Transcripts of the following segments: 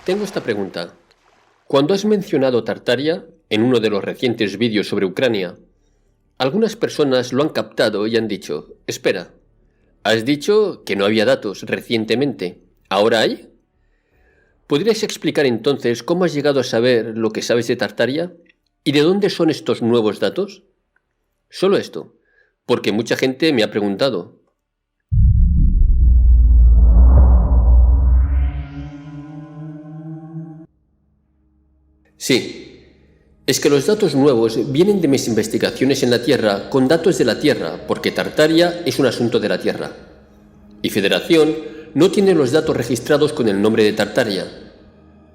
Tengo esta pregunta. Cuando has mencionado Tartaria, en uno de los recientes vídeos sobre Ucrania, algunas personas lo han captado y han dicho, espera, has dicho que no había datos recientemente, ¿ahora hay? ¿Podrías explicar entonces cómo has llegado a saber lo que sabes de Tartaria? ¿Y de dónde son estos nuevos datos? Solo esto, porque mucha gente me ha preguntado. Sí, es que los datos nuevos vienen de mis investigaciones en la Tierra con datos de la Tierra, porque Tartaria es un asunto de la Tierra. Y Federación no tiene los datos registrados con el nombre de Tartaria,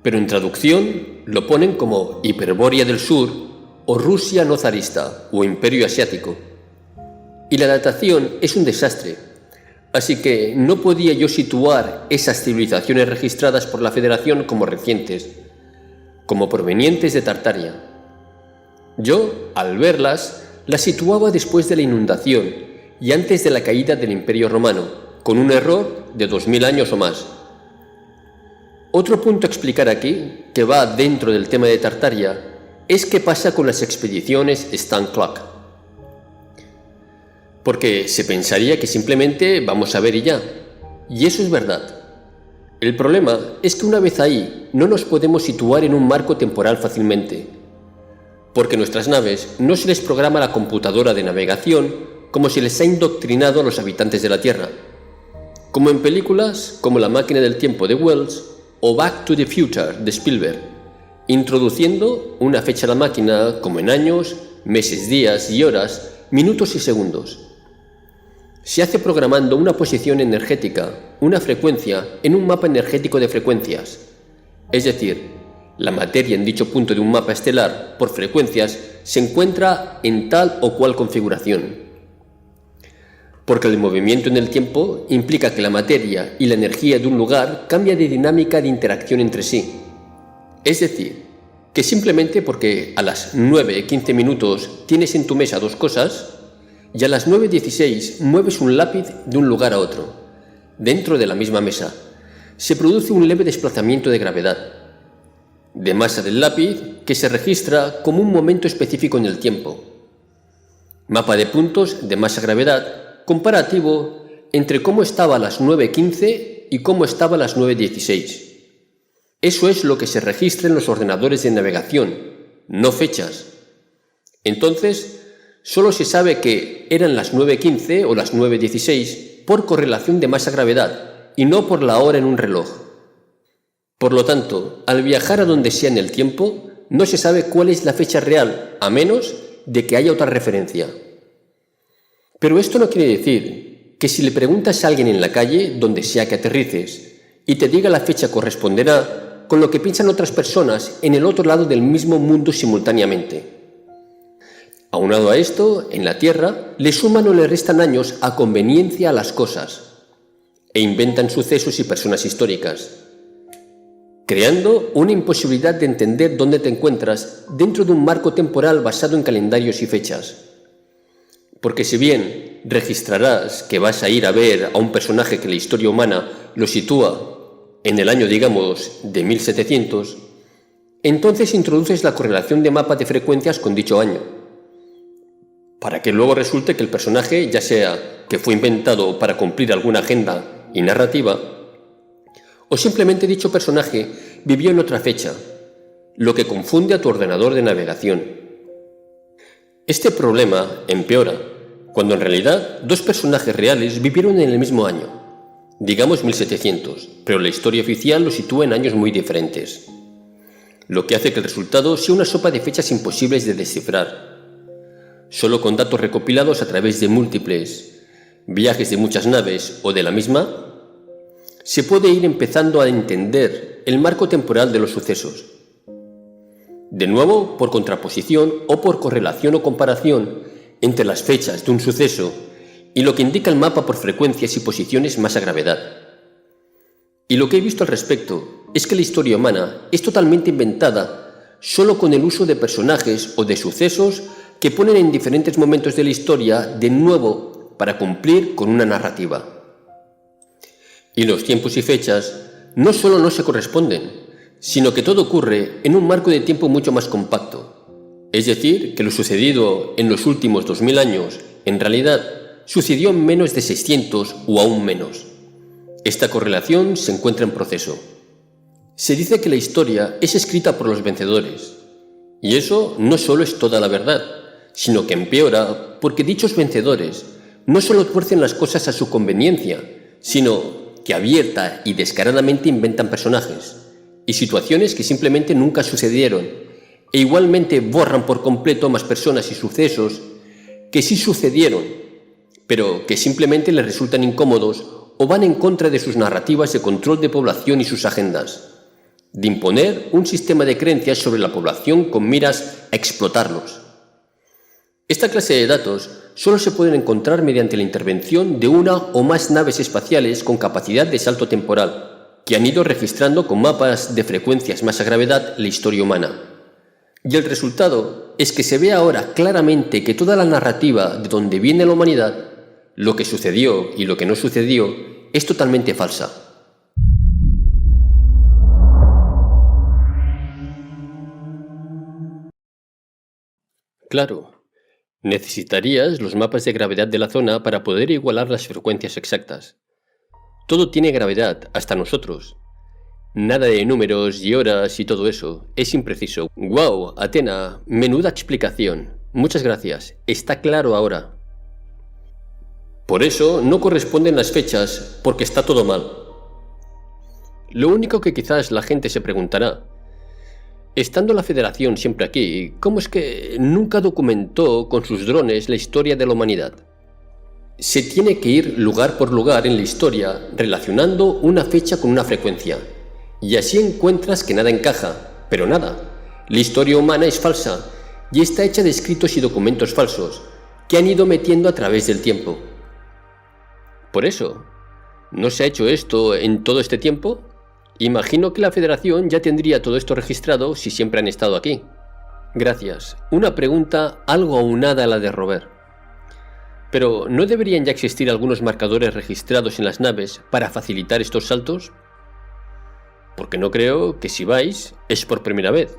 pero en traducción lo ponen como Hiperbórea del Sur o Rusia no zarista o Imperio Asiático. Y la datación es un desastre, así que no podía yo situar esas civilizaciones registradas por la Federación como recientes, como provenientes de Tartaria. Yo, al verlas, las situaba después de la inundación y antes de la caída del Imperio Romano, con un error de 2000 años o más. Otro punto a explicar aquí, que va dentro del tema de Tartaria, es qué pasa con las expediciones Stan Clark. Porque se pensaría que simplemente vamos a ver y ya, y eso es verdad. El problema es que una vez ahí no nos podemos situar en un marco temporal fácilmente, porque nuestras naves no se les programa la computadora de navegación como se les ha indoctrinado a los habitantes de la Tierra, como en películas como La máquina del tiempo de Wells o Back to the Future de Spielberg, introduciendo una fecha a la máquina como en años, meses, días y horas, minutos y segundos. Se hace programando una posición energética, una frecuencia, en un mapa energético de frecuencias. Es decir, la materia en dicho punto de un mapa estelar, por frecuencias, se encuentra en tal o cual configuración. Porque el movimiento en el tiempo implica que la materia y la energía de un lugar cambia de dinámica de interacción entre sí. Es decir, que simplemente porque a las 9:15 minutos tienes en tu mesa dos cosas, y a las 9:16 mueves un lápiz de un lugar a otro, dentro de la misma mesa, se produce un leve desplazamiento de gravedad, de masa del lápiz, que se registra como un momento específico en el tiempo. Mapa de puntos de masa-gravedad comparativo entre cómo estaba a las 9:15 y cómo estaba a las 9:16. Eso es lo que se registra en los ordenadores de navegación, no fechas. Entonces, solo se sabe que eran las 9:15 o las 9:16 por correlación de masa-gravedad y no por la hora en un reloj. Por lo tanto, al viajar a donde sea en el tiempo, no se sabe cuál es la fecha real, a menos de que haya otra referencia. Pero esto no quiere decir que si le preguntas a alguien en la calle, donde sea que aterrices, y te diga la fecha corresponderá con lo que piensan otras personas en el otro lado del mismo mundo simultáneamente. Aunado a esto, en la Tierra, le suman o le restan años a conveniencia a las cosas, e inventan sucesos y personas históricas, creando una imposibilidad de entender dónde te encuentras dentro de un marco temporal basado en calendarios y fechas. Porque si bien registrarás que vas a ir a ver a un personaje que la historia humana lo sitúa en el año, digamos, de 1700, entonces introduces la correlación de mapa de frecuencias con dicho año, para que luego resulte que el personaje, ya sea que fue inventado para cumplir alguna agenda y narrativa, o simplemente dicho personaje vivió en otra fecha, lo que confunde a tu ordenador de navegación. Este problema empeora cuando en realidad dos personajes reales vivieron en el mismo año, digamos 1700, pero la historia oficial los sitúa en años muy diferentes, lo que hace que el resultado sea una sopa de fechas imposibles de descifrar. Solo con datos recopilados a través de múltiples viajes de muchas naves o de la misma, se puede ir empezando a entender el marco temporal de los sucesos. De nuevo, por contraposición o por correlación o comparación entre las fechas de un suceso y lo que indica el mapa por frecuencias y posiciones masa-gravedad. Y lo que he visto al respecto es que la historia humana es totalmente inventada solo con el uso de personajes o de sucesos que ponen en diferentes momentos de la historia de nuevo para cumplir con una narrativa. Y los tiempos y fechas no solo no se corresponden, sino que todo ocurre en un marco de tiempo mucho más compacto. Es decir, que lo sucedido en los últimos 2000 años, en realidad, sucedió en menos de 600 o aún menos. Esta correlación se encuentra en proceso. Se dice que la historia es escrita por los vencedores. Y eso no solo es toda la verdad, sino que empeora porque dichos vencedores no solo tuercen las cosas a su conveniencia, sino que abierta y descaradamente inventan personajes y situaciones que simplemente nunca sucedieron, e igualmente borran por completo más personas y sucesos que sí sucedieron, pero que simplemente les resultan incómodos o van en contra de sus narrativas de control de población y sus agendas, de imponer un sistema de creencias sobre la población con miras a explotarlos. Esta clase de datos solo se pueden encontrar mediante la intervención de una o más naves espaciales con capacidad de salto temporal, que han ido registrando con mapas de frecuencias más a gravedad la historia humana. Y el resultado es que se ve ahora claramente que toda la narrativa de donde viene la humanidad, lo que sucedió y lo que no sucedió, es totalmente falsa. Claro. Necesitarías los mapas de gravedad de la zona para poder igualar las frecuencias exactas. Todo tiene gravedad, hasta nosotros. Nada de números y horas y todo eso. Es impreciso. ¡Wow, Athena! Menuda explicación. Muchas gracias. Está claro ahora. Por eso no corresponden las fechas, porque está todo mal. Lo único que quizás la gente se preguntará: estando la Federación siempre aquí, ¿cómo es que nunca documentó con sus drones la historia de la humanidad? Se tiene que ir lugar por lugar en la historia relacionando una fecha con una frecuencia, y así encuentras que nada encaja, pero nada. La historia humana es falsa y está hecha de escritos y documentos falsos que han ido metiendo a través del tiempo. Por eso, ¿no se ha hecho esto en todo este tiempo? Imagino que la Federación ya tendría todo esto registrado si siempre han estado aquí. Gracias. Una pregunta algo aunada a la de Robert. Pero, ¿no deberían ya existir algunos marcadores registrados en las naves para facilitar estos saltos? Porque no creo que si vais es por primera vez.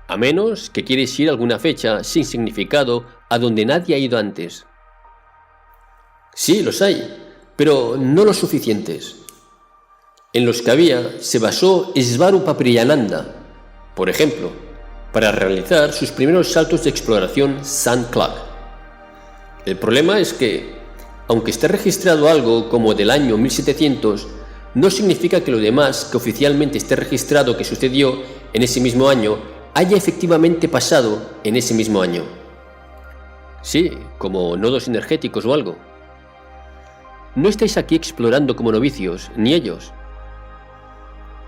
A menos que quieres ir a alguna fecha sin significado a donde nadie ha ido antes. Sí, los hay, pero no los suficientes. En los que había se basó Svarupa Priyananda, por ejemplo, para realizar sus primeros saltos de exploración St. Clark. El problema es que, aunque esté registrado algo como del año 1700, no significa que lo demás que oficialmente esté registrado que sucedió en ese mismo año haya efectivamente pasado en ese mismo año. Sí, como nodos energéticos o algo. No estáis aquí explorando como novicios, ni ellos.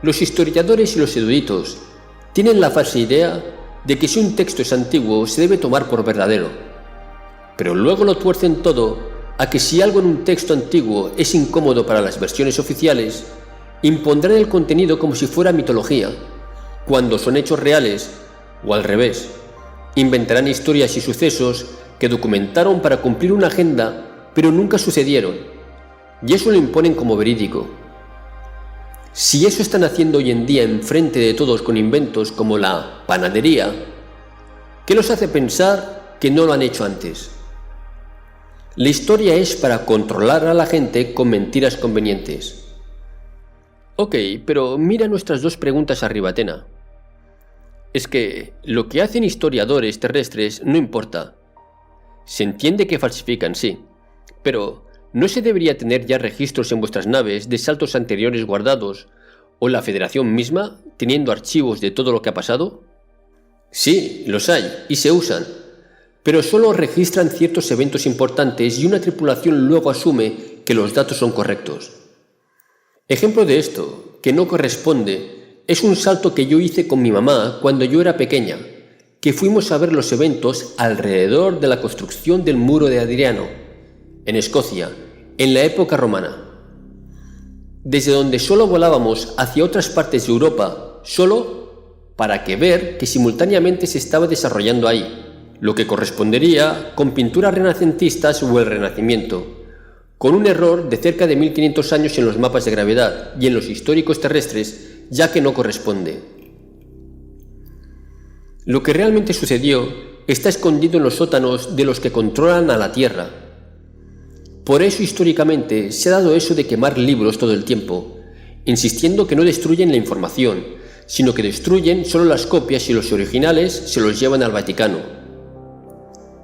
Los historiadores y los eruditos tienen la falsa idea de que si un texto es antiguo se debe tomar por verdadero, pero luego lo tuercen todo a que si algo en un texto antiguo es incómodo para las versiones oficiales, impondrán el contenido como si fuera mitología, cuando son hechos reales, o al revés, inventarán historias y sucesos que documentaron para cumplir una agenda, pero nunca sucedieron, y eso lo imponen como verídico. Si eso están haciendo hoy en día enfrente de todos con inventos como la panadería, ¿qué los hace pensar que no lo han hecho antes? La historia es para controlar a la gente con mentiras convenientes. Ok, pero mira nuestras dos preguntas arriba, Athena. Es que lo que hacen historiadores terrestres no importa. Se entiende que falsifican, sí, pero ¿no se debería tener ya registros en vuestras naves de saltos anteriores guardados, o la Federación misma teniendo archivos de todo lo que ha pasado? Sí, los hay, y se usan, pero solo registran ciertos eventos importantes y una tripulación luego asume que los datos son correctos. Ejemplo de esto, que no corresponde, es un salto que yo hice con mi mamá cuando yo era pequeña, que fuimos a ver los eventos alrededor de la construcción del muro de Adriano, en Escocia, en la época romana. Desde donde solo volábamos hacia otras partes de Europa, solo para ver que simultáneamente se estaba desarrollando ahí, lo que correspondería con pinturas renacentistas o el Renacimiento, con un error de cerca de 1500 años en los mapas de gravedad y en los históricos terrestres ya que no corresponde. Lo que realmente sucedió está escondido en los sótanos de los que controlan a la Tierra. Por eso históricamente se ha dado eso de quemar libros todo el tiempo, insistiendo que no destruyen la información, sino que destruyen solo las copias y los originales se los llevan al Vaticano.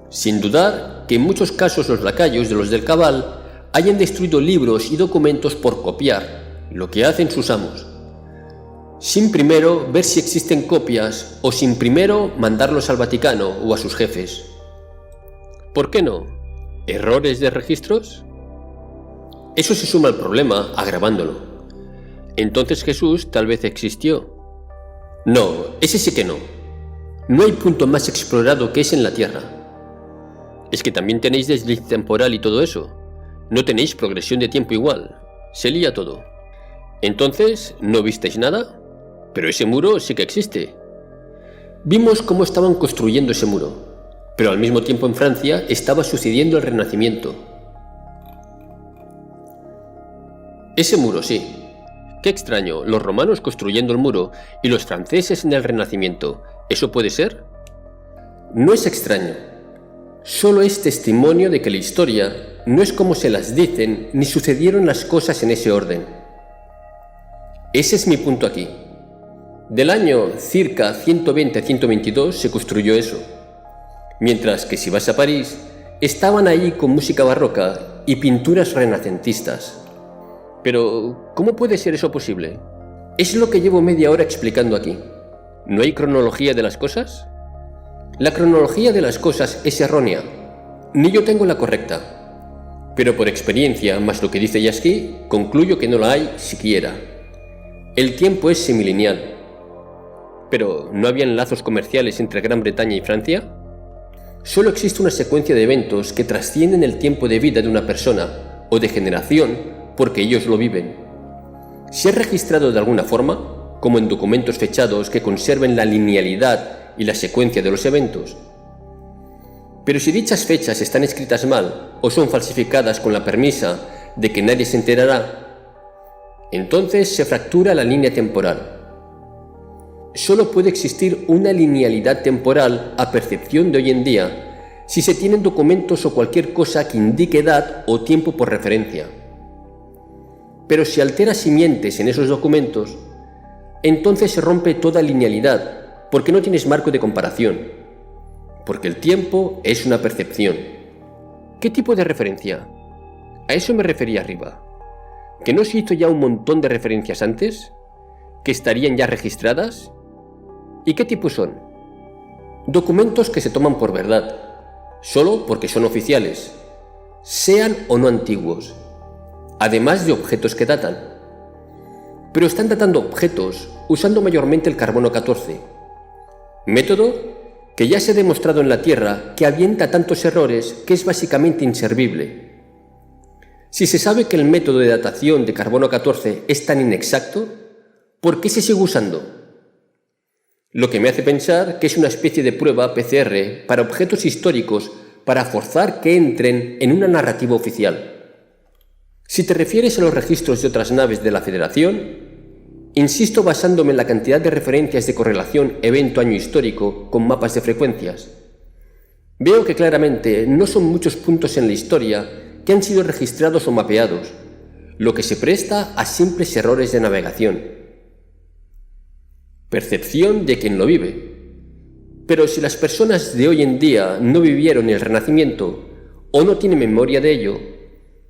Sin dudar que en muchos casos los lacayos de los del cabal hayan destruido libros y documentos por copiar, lo que hacen sus amos, sin primero ver si existen copias o sin primero mandarlos al Vaticano o a sus jefes. ¿Por qué no? ¿Errores de registros? Eso se suma al problema, agravándolo. Entonces Jesús tal vez existió. No, ese sí que no. No hay punto más explorado que ese en la Tierra. Es que también tenéis desliz temporal y todo eso. No tenéis progresión de tiempo igual. Se lía todo. Entonces, ¿no visteis nada? Pero ese muro sí que existe. Vimos cómo estaban construyendo ese muro, pero al mismo tiempo en Francia estaba sucediendo el Renacimiento. Ese muro sí. Qué extraño, los romanos construyendo el muro y los franceses en el Renacimiento. ¿Eso puede ser? No es extraño. Solo es testimonio de que la historia no es como se las dicen ni sucedieron las cosas en ese orden. Ese es mi punto aquí. Del año circa 120-122 se construyó eso, mientras que si vas a París, estaban ahí con música barroca y pinturas renacentistas. Pero, ¿cómo puede ser eso posible? Es lo que llevo media hora explicando aquí. ¿No hay cronología de las cosas? La cronología de las cosas es errónea, ni yo tengo la correcta. Pero por experiencia, más lo que dice Yasky, concluyo que no la hay siquiera. El tiempo es semilineal. ¿Pero no habían lazos comerciales entre Gran Bretaña y Francia? Solo existe una secuencia de eventos que trascienden el tiempo de vida de una persona o de generación porque ellos lo viven. Si es registrado de alguna forma, como en documentos fechados que conserven la linealidad y la secuencia de los eventos. Pero si dichas fechas están escritas mal o son falsificadas con la premisa de que nadie se enterará, entonces se fractura la línea temporal. Solo puede existir una linealidad temporal a percepción de hoy en día si se tienen documentos o cualquier cosa que indique edad o tiempo por referencia. Pero si alteras y mientes en esos documentos, entonces se rompe toda linealidad porque no tienes marco de comparación, porque el tiempo es una percepción. ¿Qué tipo de referencia? A eso me refería arriba. ¿Que no se hizo ya un montón de referencias antes? ¿Que estarían ya registradas? ¿Y qué tipo son? Documentos que se toman por verdad, solo porque son oficiales, sean o no antiguos, además de objetos que datan. Pero están datando objetos usando mayormente el carbono 14, método que ya se ha demostrado en la Tierra que avienta tantos errores que es básicamente inservible. Si se sabe que el método de datación de carbono 14 es tan inexacto, ¿por qué se sigue usando? Lo que me hace pensar que es una especie de prueba PCR para objetos históricos para forzar que entren en una narrativa oficial. Si te refieres a los registros de otras naves de la Federación, insisto basándome en la cantidad de referencias de correlación evento-año histórico con mapas de frecuencias. Veo que claramente no son muchos puntos en la historia que han sido registrados o mapeados, lo que se presta a simples errores de navegación. Percepción de quien lo vive. Pero si las personas de hoy en día no vivieron el Renacimiento o no tienen memoria de ello,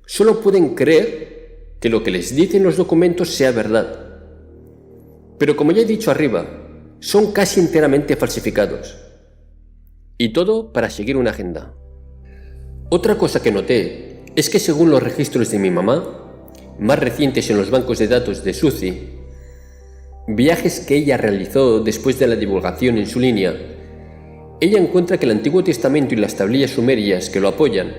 solo pueden creer que lo que les dicen los documentos sea verdad. Pero como ya he dicho arriba, son casi enteramente falsificados. Y todo para seguir una agenda. Otra cosa que noté es que según los registros de mi mamá, más recientes en los bancos de datos de SUCI, viajes que ella realizó después de la divulgación en su línea, ella encuentra que el Antiguo Testamento y las tablillas sumerias que lo apoyan,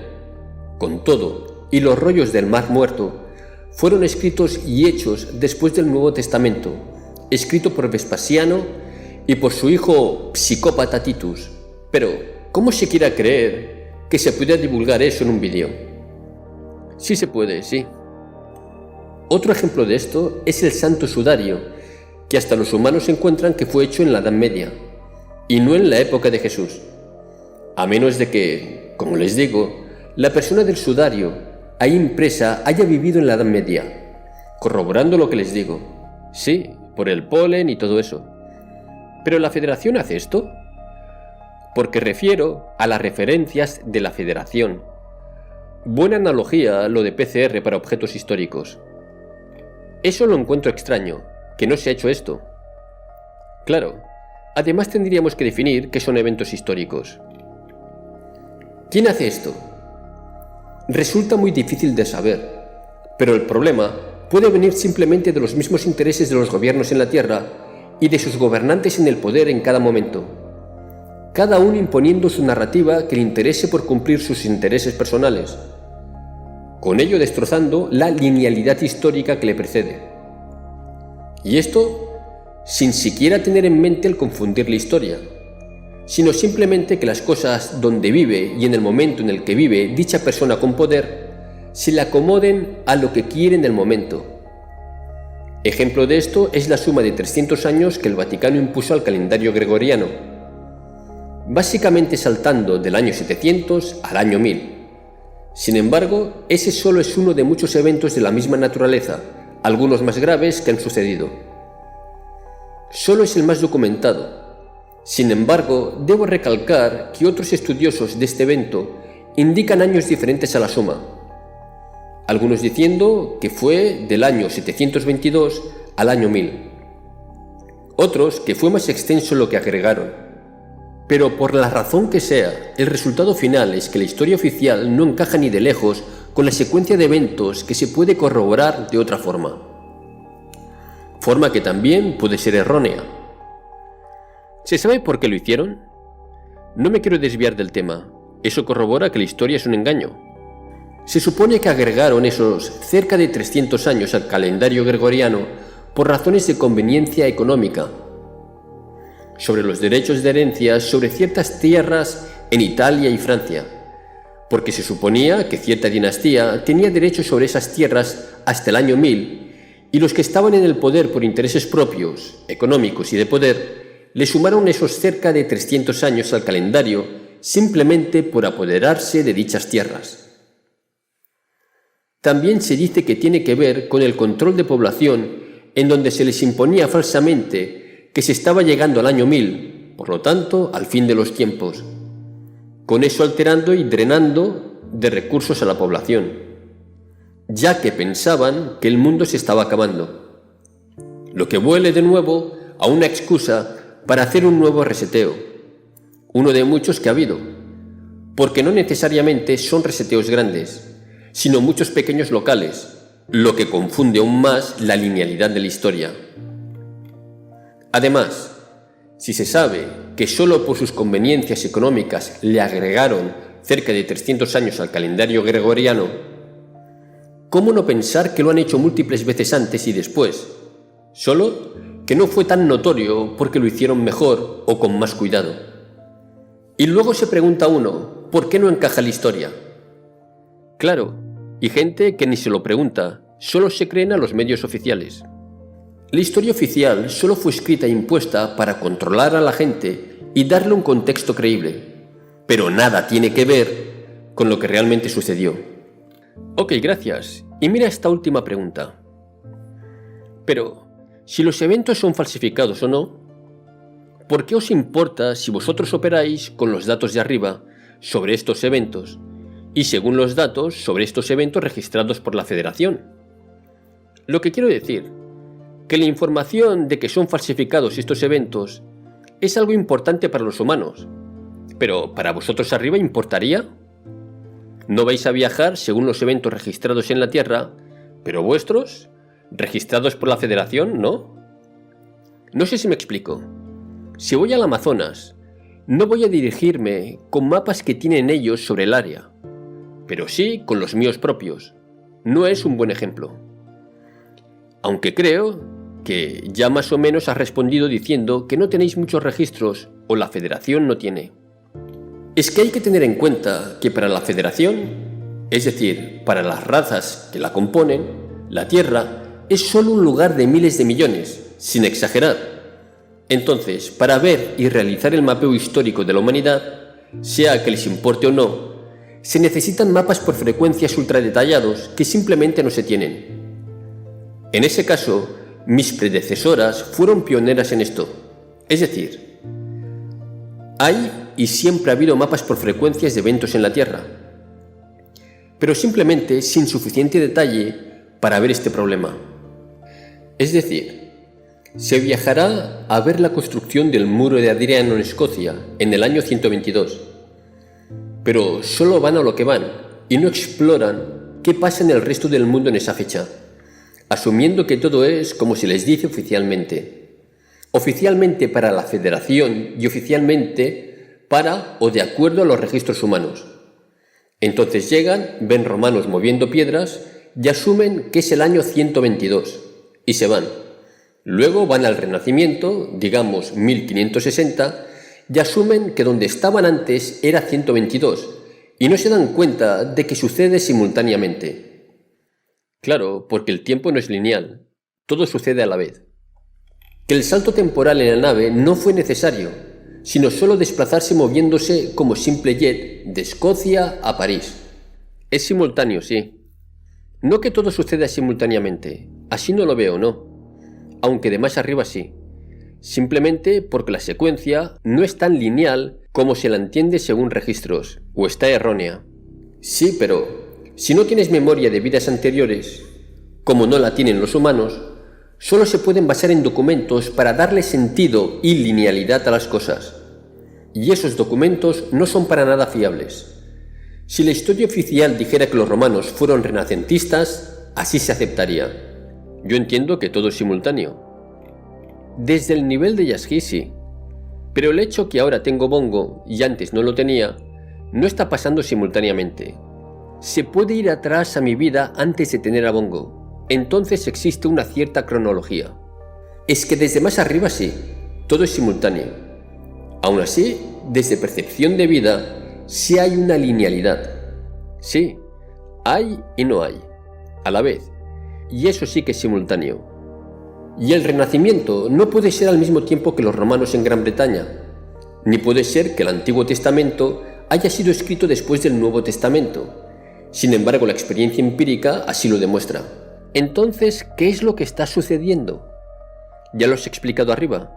con todo, y los rollos del Mar Muerto, fueron escritos y hechos después del Nuevo Testamento, escrito por Vespasiano y por su hijo psicópata Titus. Pero, ¿cómo se quiera creer que se pueda divulgar eso en un vídeo? Sí se puede, sí. Otro ejemplo de esto es el Santo Sudario, que hasta los humanos encuentran que fue hecho en la Edad Media, y no en la época de Jesús, a menos de que, como les digo, la persona del sudario ahí impresa haya vivido en la Edad Media, corroborando lo que les digo. Sí, por el polen y todo eso. ¿Pero la Federación hace esto? Porque refiero a las referencias de la Federación. Buena analogía lo de PCR para objetos históricos. Eso lo encuentro extraño, que no se ha hecho esto. Claro, además tendríamos que definir qué son eventos históricos. ¿Quién hace esto? Resulta muy difícil de saber, pero el problema puede venir simplemente de los mismos intereses de los gobiernos en la Tierra y de sus gobernantes en el poder en cada momento, cada uno imponiendo su narrativa que le interese por cumplir sus intereses personales, con ello destrozando la linealidad histórica que le precede. Y esto sin siquiera tener en mente el confundir la historia, sino simplemente que las cosas donde vive y en el momento en el que vive dicha persona con poder se le acomoden a lo que quiere en el momento. Ejemplo de esto es la suma de 300 años que el Vaticano impuso al calendario gregoriano, básicamente saltando del año 700 al año 1000. Sin embargo, ese solo es uno de muchos eventos de la misma naturaleza, algunos más graves que han sucedido. Solo es el más documentado. Sin embargo, debo recalcar que otros estudiosos de este evento indican años diferentes a la suma, algunos diciendo que fue del año 722 al año 1000, otros que fue más extenso lo que agregaron. Pero por la razón que sea, el resultado final es que la historia oficial no encaja ni de lejos con la secuencia de eventos que se puede corroborar de otra forma que también puede ser errónea. ¿Se sabe por qué lo hicieron? No me quiero desviar del tema, eso corrobora que la historia es un engaño. Se supone que agregaron esos cerca de 300 años al calendario gregoriano por razones de conveniencia económica, sobre los derechos de herencia sobre ciertas tierras en Italia y Francia, porque se suponía que cierta dinastía tenía derechos sobre esas tierras hasta el año 1000, y los que estaban en el poder por intereses propios, económicos y de poder, le sumaron esos cerca de 300 años al calendario simplemente por apoderarse de dichas tierras. También se dice que tiene que ver con el control de población, en donde se les imponía falsamente que se estaba llegando al año 1000, por lo tanto, al fin de los tiempos, con eso alterando y drenando de recursos a la población, ya que pensaban que el mundo se estaba acabando, lo que vuelve de nuevo a una excusa para hacer un nuevo reseteo, uno de muchos que ha habido, porque no necesariamente son reseteos grandes, sino muchos pequeños locales, lo que confunde aún más la linealidad de la historia. Además, si se sabe que solo por sus conveniencias económicas le agregaron cerca de 300 años al calendario gregoriano, ¿cómo no pensar que lo han hecho múltiples veces antes y después? Solo que no fue tan notorio porque lo hicieron mejor o con más cuidado. Y luego se pregunta uno, ¿por qué no encaja la historia? Claro, y gente que ni se lo pregunta, solo se creen a los medios oficiales. La historia oficial solo fue escrita e impuesta para controlar a la gente y darle un contexto creíble, pero nada tiene que ver con lo que realmente sucedió. Ok, gracias. Y mira esta última pregunta. Pero, si los eventos son falsificados o no, ¿por qué os importa si vosotros operáis con los datos de arriba sobre estos eventos y según los datos sobre estos eventos registrados por la Federación? Lo que quiero decir, que la información de que son falsificados estos eventos es algo importante para los humanos, pero ¿para vosotros arriba importaría? No vais a viajar según los eventos registrados en la Tierra, pero vuestros, registrados por la Federación, ¿no? No sé si me explico. Si voy al Amazonas, no voy a dirigirme con mapas que tienen ellos sobre el área, pero sí con los míos propios. No es un buen ejemplo. Aunque creo que ya más o menos has respondido diciendo que no tenéis muchos registros o la Federación no tiene. Es que hay que tener en cuenta que para la Federación, es decir, para las razas que la componen, la Tierra es solo un lugar de miles de millones, sin exagerar. Entonces, para ver y realizar el mapeo histórico de la humanidad, sea que les importe o no, se necesitan mapas por frecuencias ultradetallados que simplemente no se tienen. En ese caso, mis predecesoras fueron pioneras en esto. Es decir, hay y siempre ha habido mapas por frecuencias de eventos en la Tierra, pero simplemente sin suficiente detalle para ver este problema. Es decir, se viajará a ver la construcción del muro de Adriano en Escocia en el año 122, pero solo van a lo que van y no exploran qué pasa en el resto del mundo en esa fecha, asumiendo que todo es como se les dice oficialmente. Oficialmente para la Federación y oficialmente para o de acuerdo a los registros humanos. Entonces llegan, ven romanos moviendo piedras y asumen que es el año 122 y se van. Luego van al Renacimiento, digamos 1560, y asumen que donde estaban antes era 122 y no se dan cuenta de que sucede simultáneamente. Claro, porque el tiempo no es lineal, todo sucede a la vez. Que el salto temporal en la nave no fue necesario, sino solo desplazarse moviéndose como simple jet de Escocia a París. Es simultáneo, sí. No que todo suceda simultáneamente, así no lo veo, no. Aunque de más arriba sí. Simplemente porque la secuencia no es tan lineal como se la entiende según registros, o está errónea. Sí, pero si no tienes memoria de vidas anteriores, como no la tienen los humanos, solo se pueden basar en documentos para darle sentido y linealidad a las cosas. Y esos documentos no son para nada fiables. Si la historia oficial dijera que los romanos fueron renacentistas, así se aceptaría. Yo entiendo que todo es simultáneo. Desde el nivel de Yasgi sí, pero el hecho que ahora tengo bongo y antes no lo tenía, no está pasando simultáneamente. Se puede ir atrás a mi vida antes de tener a bongo, entonces existe una cierta cronología. Es que desde más arriba sí, todo es simultáneo. Aún así, desde percepción de vida, sí hay una linealidad. Sí, hay y no hay, a la vez. Y eso sí que es simultáneo. Y el Renacimiento no puede ser al mismo tiempo que los romanos en Gran Bretaña, ni puede ser que el Antiguo Testamento haya sido escrito después del Nuevo Testamento. Sin embargo, la experiencia empírica así lo demuestra. Entonces, ¿qué es lo que está sucediendo? Ya lo he explicado arriba.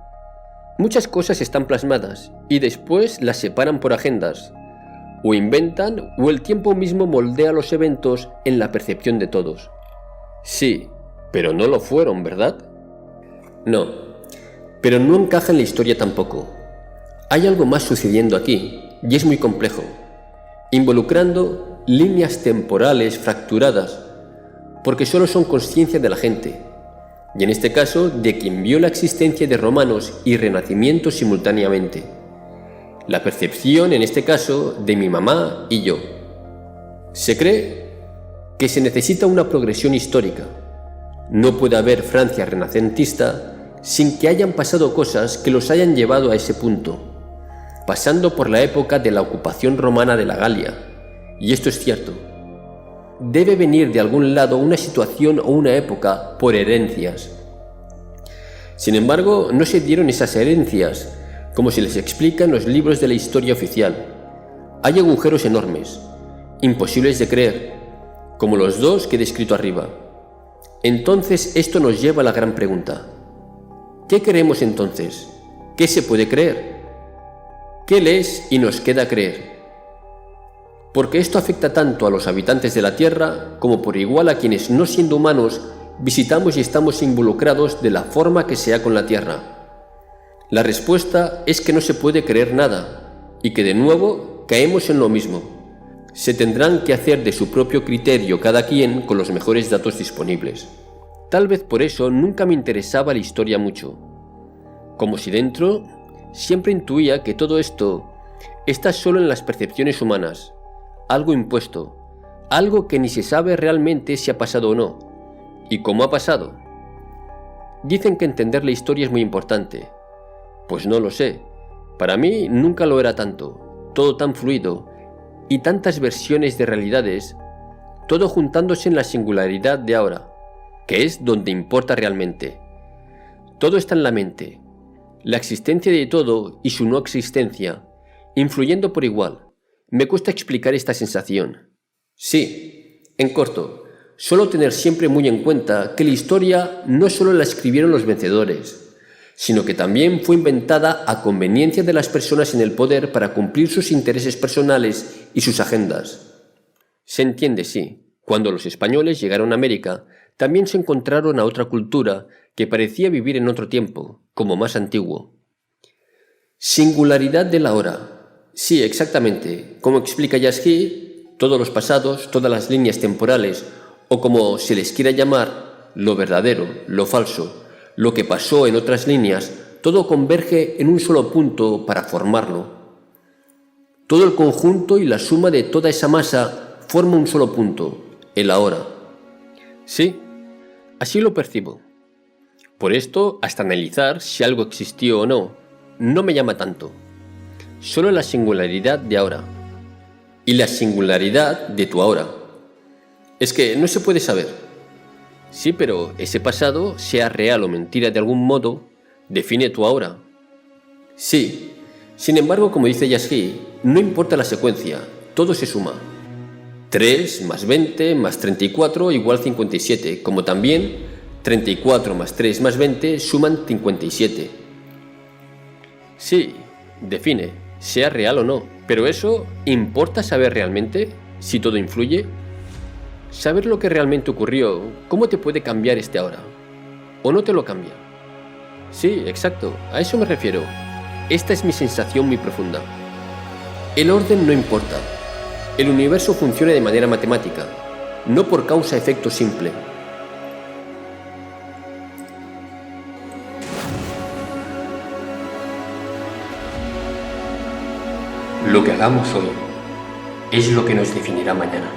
Muchas cosas están plasmadas y después las separan por agendas, o inventan o el tiempo mismo moldea los eventos en la percepción de todos. Sí, pero no lo fueron, ¿verdad? No, pero no encaja en la historia tampoco. Hay algo más sucediendo aquí, y es muy complejo, involucrando líneas temporales fracturadas, porque solo son conciencia de la gente, y en este caso de quien vio la existencia de romanos y renacimientos simultáneamente. La percepción, en este caso, de mi mamá y yo. Se cree que se necesita una progresión histórica. No puede haber Francia renacentista sin que hayan pasado cosas que los hayan llevado a ese punto, pasando por la época de la ocupación romana de la Galia. Y esto es cierto. Debe venir de algún lado una situación o una época por herencias. Sin embargo, no se dieron esas herencias, como se les explica en los libros de la historia oficial. Hay agujeros enormes, imposibles de creer, como los dos que he descrito arriba. Entonces esto nos lleva a la gran pregunta. ¿Qué creemos entonces? ¿Qué se puede creer? ¿Qué les y nos queda creer? Porque esto afecta tanto a los habitantes de la Tierra como por igual a quienes, no siendo humanos, visitamos y estamos involucrados de la forma que sea con la Tierra. La respuesta es que no se puede creer nada y que de nuevo caemos en lo mismo. Se tendrán que hacer de su propio criterio cada quien con los mejores datos disponibles. Tal vez por eso nunca me interesaba la historia mucho. Como si dentro siempre intuía que todo esto está solo en las percepciones humanas, algo impuesto, algo que ni se sabe realmente si ha pasado o no, y cómo ha pasado. Dicen que entender la historia es muy importante. Pues no lo sé. Para mí nunca lo era tanto, todo tan fluido, y tantas versiones de realidades, todo juntándose en la singularidad de ahora, que es donde importa realmente. Todo está en la mente, la existencia de todo y su no existencia, influyendo por igual. Me cuesta explicar esta sensación. Sí, en corto, solo tener siempre muy en cuenta que la historia no solo la escribieron los vencedores, sino que también fue inventada a conveniencia de las personas en el poder para cumplir sus intereses personales y sus agendas. Se entiende, sí. Cuando los españoles llegaron a América, también se encontraron a otra cultura que parecía vivir en otro tiempo, como más antiguo. Singularidad de la hora. Sí, exactamente. Como explica Yasky, todos los pasados, todas las líneas temporales, o como se les quiera llamar, lo verdadero, lo falso, lo que pasó en otras líneas, todo converge en un solo punto para formarlo. Todo el conjunto y la suma de toda esa masa forma un solo punto, el ahora. Sí, así lo percibo. Por esto, hasta analizar si algo existió o no, no me llama tanto. Solo la singularidad de ahora. Y la singularidad de tu ahora. Es que no se puede saber. Sí, pero ese pasado, sea real o mentira de algún modo, define tu ahora. Sí, sin embargo, como dice Yasky, no importa la secuencia, todo se suma. 3 más 20 más 34 igual 57, como también 34 más 3 más 20 suman 57. Sí, define, sea real o no, pero eso, ¿importa saber realmente si todo influye? Saber lo que realmente ocurrió, ¿cómo te puede cambiar este ahora? ¿O no te lo cambia? Sí, exacto, a eso me refiero. Esta es mi sensación muy profunda. El orden no importa. El universo funciona de manera matemática, no por causa-efecto simple. Lo que hagamos hoy es lo que nos definirá mañana.